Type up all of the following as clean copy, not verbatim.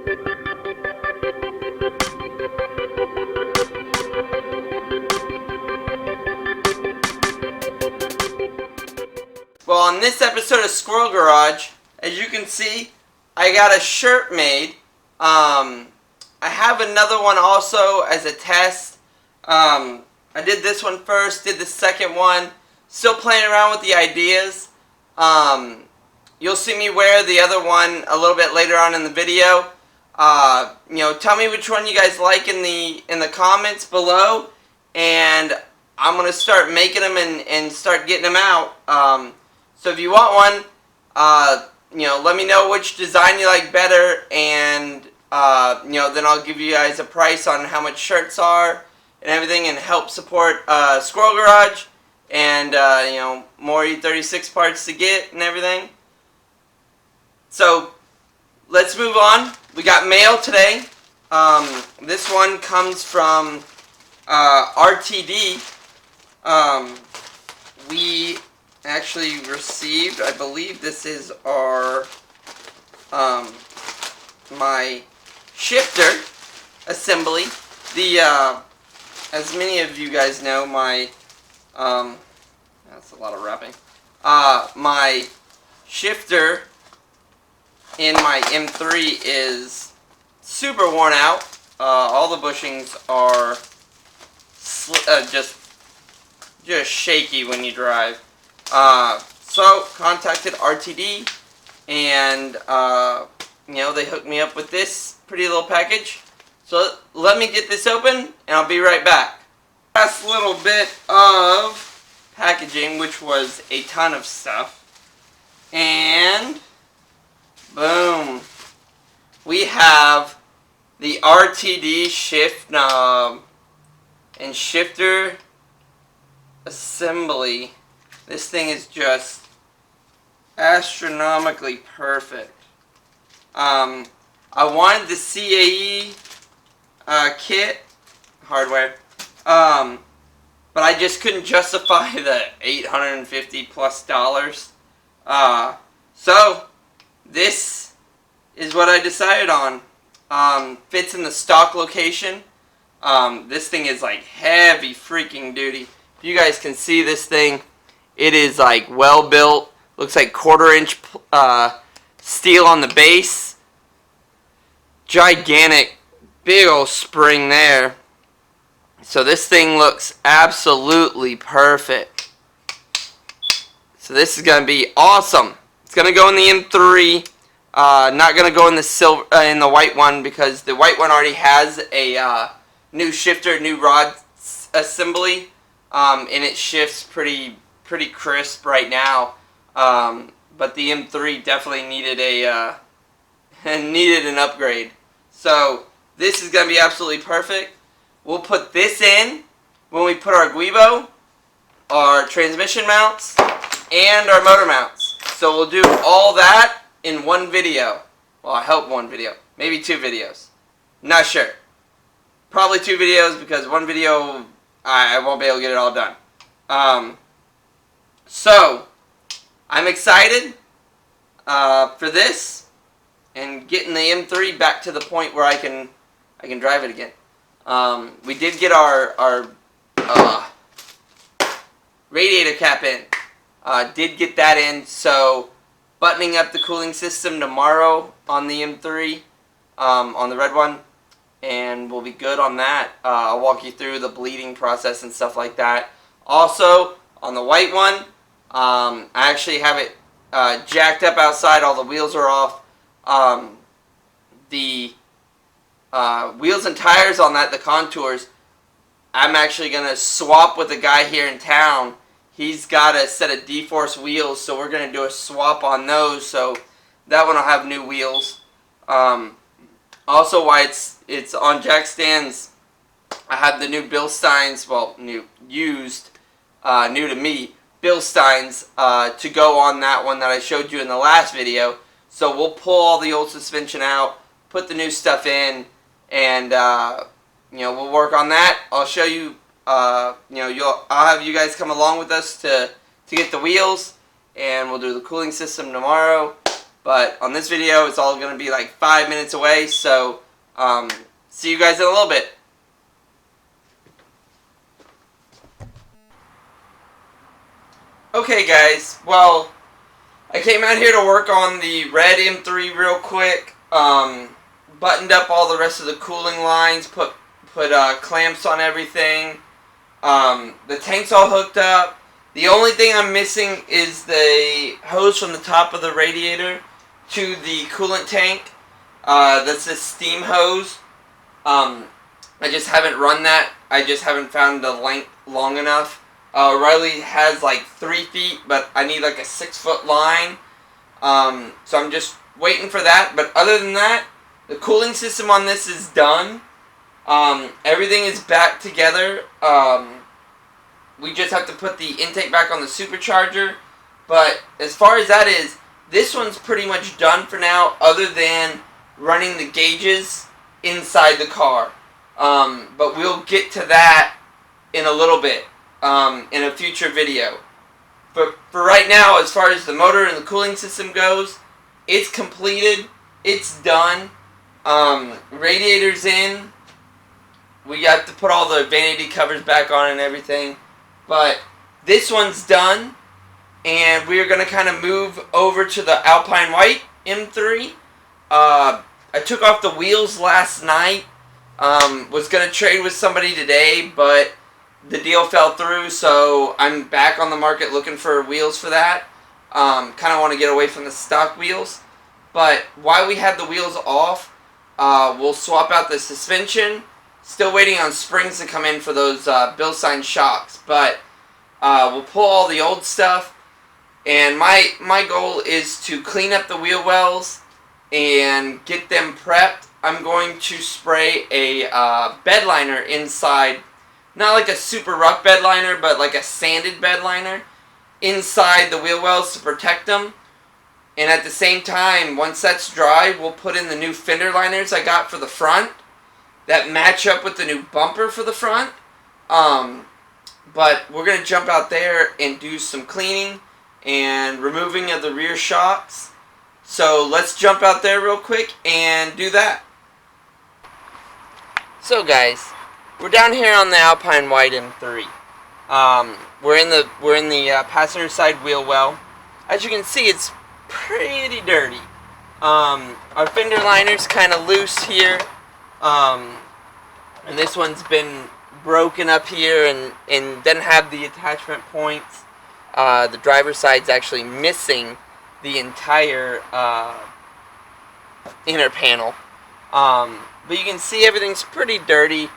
Well, on this episode of Squirrel Garage, as you can see, I got a shirt made. I have another one also as a test. I did this one first, did the second one. Still playing around with the ideas. You'll see me wear the other one a little bit later on in the video. Tell me which one you guys like in the comments below, and I'm gonna start making them and start getting them out. So if you want one, let me know which design you like better, and then I'll give you guys a price on how much shirts are and everything, and help support Squirrel Garage, and more E36 parts to get and everything. So let's move on. We got mail today. This one comes from RTD. We actually received, I believe this is our my shifter assembly. As many of you guys know, my that's a lot of wrapping. My shifter in my M3 is super worn out. All the bushings are just shaky when you drive. So contacted RTD, and they hooked me up with this pretty little package. So let me get this open, and I'll be right back. Last little bit of packaging, which was a ton of stuff, and boom, we have the RTD shift knob and shifter assembly. This thing is just astronomically perfect. I wanted the CAE kit hardware, but I just couldn't justify the $850+ so this is what I decided on. Fits in the stock location. This thing is like heavy freaking duty. If you guys can see this thing, it is like well built. Looks like 1/4 inch steel on the base. Gigantic, big old spring there. So this thing looks absolutely perfect. So this is going to be awesome. It's going to go in the M3. Not going to go in the silver, in the white one, because the white one already has a new shifter, new rod assembly, and it shifts pretty crisp right now. But the M3 definitely needed needed an upgrade. So this is going to be absolutely perfect. We'll put this in when we put our Guibo, our transmission mounts, and our motor mounts. So we'll do all that in one video. Well, I hope one video. Maybe 2 videos. Not sure. Probably 2 videos, because one video I won't be able to get it all done. So I'm excited for this and getting the M3 back to the point where I can drive it again. We did get our radiator cap in. Did get that in, so buttoning up the cooling system tomorrow on the M3, on the red one, and we'll be good on that. I'll walk you through the bleeding process and stuff like that. Also, on the white one, I actually have it jacked up outside. All the wheels are off. The wheels and tires on that, the contours, I'm actually going to swap with a guy here in town. He's got a set of D-Force wheels, so we're going to do a swap on those, so that one will have new wheels. Also, why it's on jack stands, I have the new Bilsteins, well, used, new to me, Bilsteins, to go on that one that I showed you in the last video. So we'll pull all the old suspension out, put the new stuff in, and we'll work on that. I'll show you. I'll have you guys come along with us to get the wheels, and we'll do the cooling system tomorrow. But on this video, it's all going to be like 5 minutes away, so see you guys in a little bit. Okay guys, well, I came out here to work on the red M3 real quick. Buttoned up all the rest of the cooling lines, put clamps on everything. The tank's all hooked up. The only thing I'm missing is the hose from the top of the radiator to the coolant tank. That's this steam hose. I just haven't run that. I just haven't found the length long enough. Riley has like 3 feet, but I need like a 6-foot line. So I'm just waiting for that. But other than that, the cooling system on this is done. Everything is back together. We just have to put the intake back on the supercharger. But as far as that is, this one's pretty much done for now, other than running the gauges inside the car. But we'll get to that in a little bit, in a future video. But for right now, as far as the motor and the cooling system goes, it's completed. It's done. Radiator's in. We got to put all the vanity covers back on and everything. But this one's done. And we're going to kind of move over to the Alpine White M3. I took off the wheels last night. Was going to trade with somebody today, but the deal fell through, so I'm back on the market looking for wheels for that. Kind of want to get away from the stock wheels. But while we have the wheels off, we'll swap out the suspension. Still waiting on springs to come in for those Bilstein shocks. But we'll pull all the old stuff. And my goal is to clean up the wheel wells and get them prepped. I'm going to spray a bed liner inside. Not like a super rough bed liner, but like a sanded bed liner inside the wheel wells to protect them. And at the same time, once that's dry, we'll put in the new fender liners I got for the front that match up with the new bumper for the front. But we're going to jump out there and do some cleaning and removing of the rear shocks. So let's jump out there real quick and do that. So guys, we're down here on the Alpine White M3. We're in the passenger side wheel well. As you can see, it's pretty dirty. Our fender liner's kind of loose here, and this one's been broken up here and doesn't have the attachment points. The driver's side's actually missing the entire inner panel. But you can see everything's pretty dirty.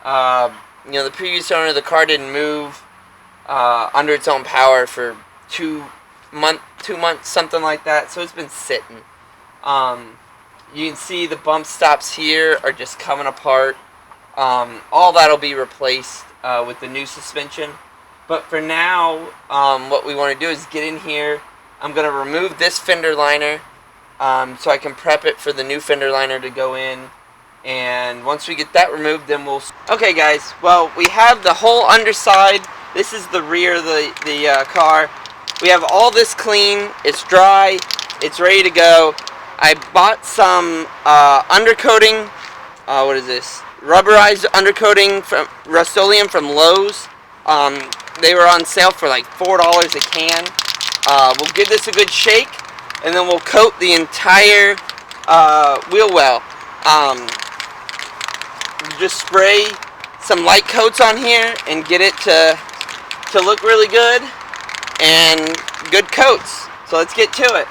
You know, the previous owner of the car didn't move under its own power for 2 months, something like that. So it's been sitting. You can see the bump stops here are just coming apart. All that'll be replaced with the new suspension. But for now, what we want to do is get in here. I'm going to remove this fender liner so I can prep it for the new fender liner to go in. And once we get that removed, then we'll... Okay guys, well, we have the whole underside. This is the rear of the car. We have all this clean. It's dry. It's ready to go. I bought some undercoating. What is this? Rubberized undercoating from Rust-Oleum from Lowe's. They were on sale for like $4 a can. We'll give this a good shake, and then we'll coat the entire wheel well. Just spray some light coats on here and get it to look really good, and good coats. So let's get to it.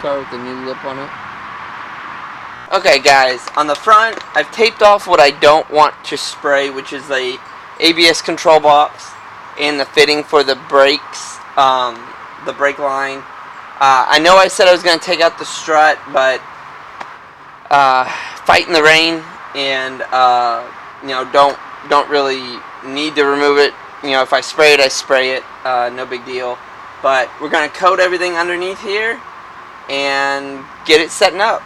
Car with the new lip on it. Okay guys, on the front I've taped off what I don't want to spray, which is the ABS control box and the fitting for the brakes, the brake line. I know I said I was going to take out the strut, but fighting the rain and don't really need to remove it. If I spray it, I spray it. No big deal. But we're going to coat everything underneath here and get it setting up.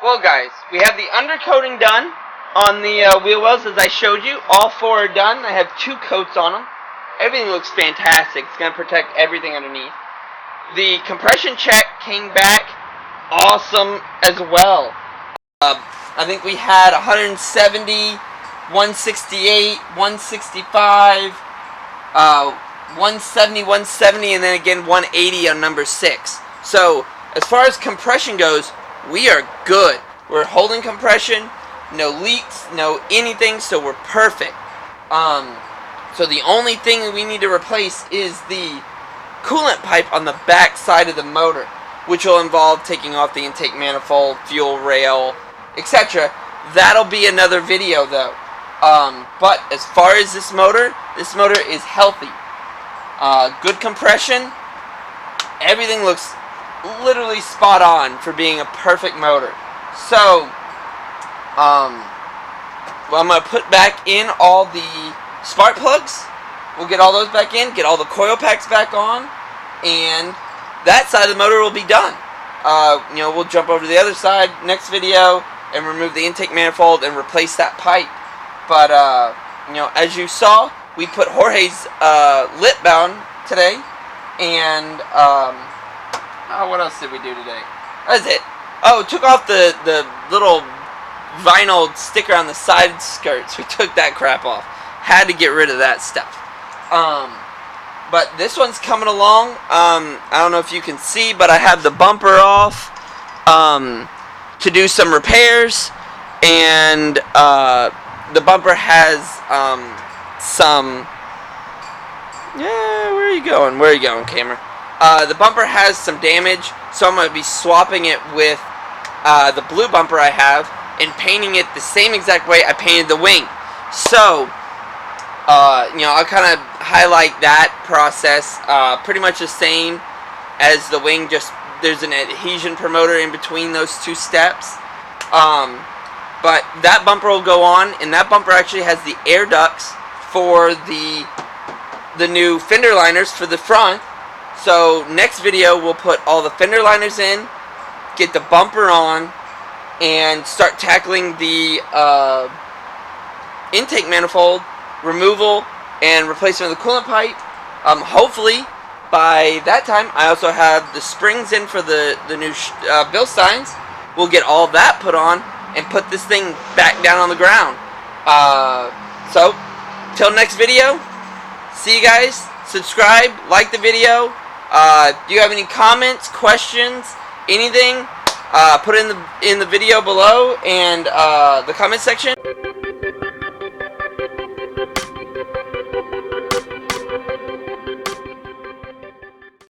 Well, guys, we have the undercoating done on the wheel wells as I showed you. All 4 are done. I have 2 coats on them. Everything looks fantastic. It's going to protect everything underneath. The compression check came back awesome as well. I think we had 170, 168, 165, 170, 170, and then again 180 on number 6. So, as far as compression goes, we are good. We're holding compression, no leaks, no anything, so we're perfect. So the only thing that we need to replace is the coolant pipe on the back side of the motor, which will involve taking off the intake manifold, fuel rail, etc. That'll be another video though. But as far as this motor is healthy. Good compression. Everything looks literally spot on for being a perfect motor. So, well, I'm going to put back in all the spark plugs. We'll get all those back in, get all the coil packs back on, and that side of the motor will be done. We'll jump over to the other side next video and remove the intake manifold and replace that pipe. But, as you saw, we put Jorge's lip bound today, and, what else did we do today? That's it. Oh, took off the little vinyl sticker on the side skirts. We took that crap off. Had to get rid of that stuff. But this one's coming along. I don't know if you can see, but I have the bumper off to do some repairs. And the bumper has some... Yeah, where are you going? Where are you going, camera? The bumper has some damage, so I'm going to be swapping it with the blue bumper I have and painting it the same exact way I painted the wing. So, I'll kind of highlight that process. Pretty much the same as the wing, just there's an adhesion promoter in between those 2 steps. But that bumper will go on, and that bumper actually has the air ducts for the new fender liners for the front. So next video we'll put all the fender liners in, get the bumper on, and start tackling the intake manifold removal and replacement of the coolant pipe. Hopefully by that time I also have the springs in for the new Bilsteins. We'll get all that put on and put this thing back down on the ground. So till next video, See you guys. Subscribe, like the video. Do you have any comments, questions, anything? Put it in the video below and the comment section.